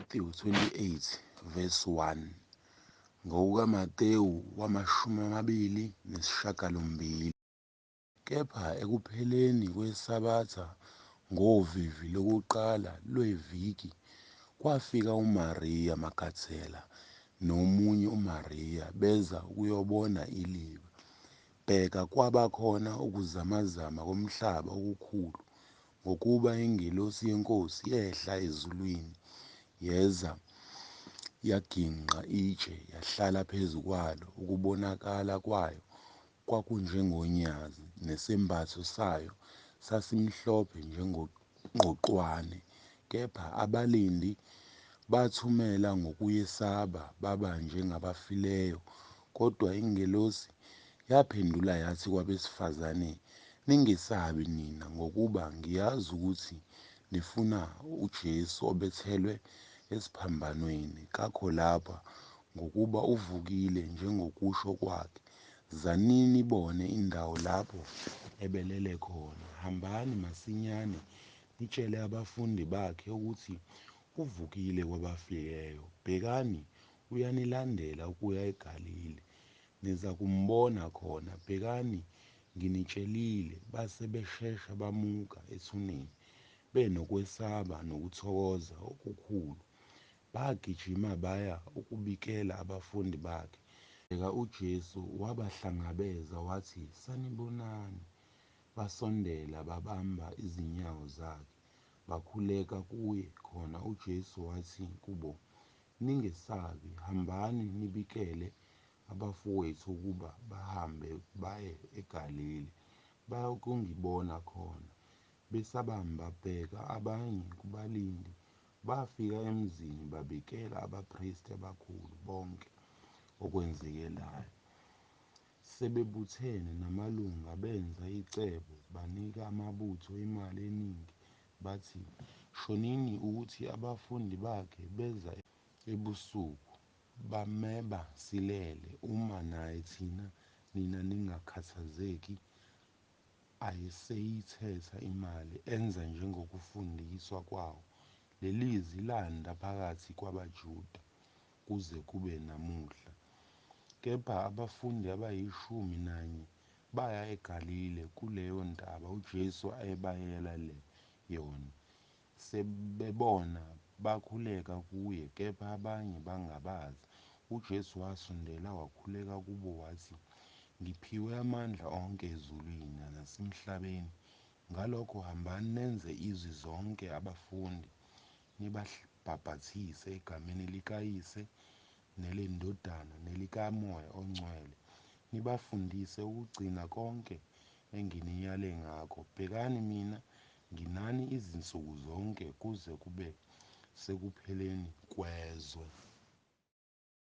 Matthew 28 verse 1 ngokukaMatewu 28. Kepha ekupheleni kweSabatha ngovivi lokuqala lweviki kwafika uMariya Magdalena nomunye uMariya beza ukuyobona iliba. Bheka kwaba khona ukuzamazama komhlaba okukhulu ngokuba ingelosi yeNkosi yehla ezulwini yeza yaginqa itshe yahlala phezu kwalo. Ukubonakala kwayo kwakunjengonyazi, nesembatho sayo sasimhlophe njengongqwaqwane. Kepha abalindi bathumela ngokuyesaba baba njengabafileyo. Kodwa ingelosi yaphendula yathi kwabesifazane, "Ningesabi nina, ngokuba ngiyazi ukuthi nifuna uJesu obethelwe esiphambanweni. Kakho lapha, ngokuba uvukile njengokusho kwakhe. Zanini nibone indawo lapho ebelele khona. Hambani masinyane nitshele abafundi bakhe ukuthi uvukile kwabafileyo. Bhekani, uyanilandela ukuya eGalile. Niza kumbona khona. Bhekani, nginitshelile." Base beshesha bamuka ethuneni, benokwesaba nokuthokoza okukhulu. Bagijima baya ukubikela abafundi bakhe. Bheka, uJesu wabahlangabeza wathi, "Sanibonani." Basondela babamba izinyawo zakhe, bakhuleka kuye. Khona uJesu wathi kubo, "Ningesabi, hambani nibikele abafowethu ukuba bahambe baye eGalile. Bayokungibona khona." Besabamba bheka, abanye kubalindi bafika emzini babikela abaphristi abakhulu bonke okwenzekelayo. Sebebuthene namalunga benza icebo, banika amabutho imali eningi. Bathi, "Shonini ukuthi abafundi bakhe beza ebusuku, bameba silele. Uma naye nina ningakhathazeki, ayeseyithetha imali, enza njengokufundiswa kwawo." Lelizwi landa phakathi kwabaJuda kuze kube namuhla. Kepha abafundi abayi11 baya eGalile kuleyo ntaba uJesu ayebayela yona. Sebebona bakhuleka kuye, kepha abanye bangabaza. UJesu wasondela wakhuleka kubo wathi, "Ngiphiwe amandla onke ezulwini nasemhlabeni. Ngalokho hambani nenze izwi zonke abafundi, nibabhaphathise egameni likaYise neleNdodana nelikaMoya oNgcwele. Nibafundise ukugcina konke enginiyale ngakho. Bhekani, mina nginani izinsuku zonke kuze kube sekupheleni kwezwe."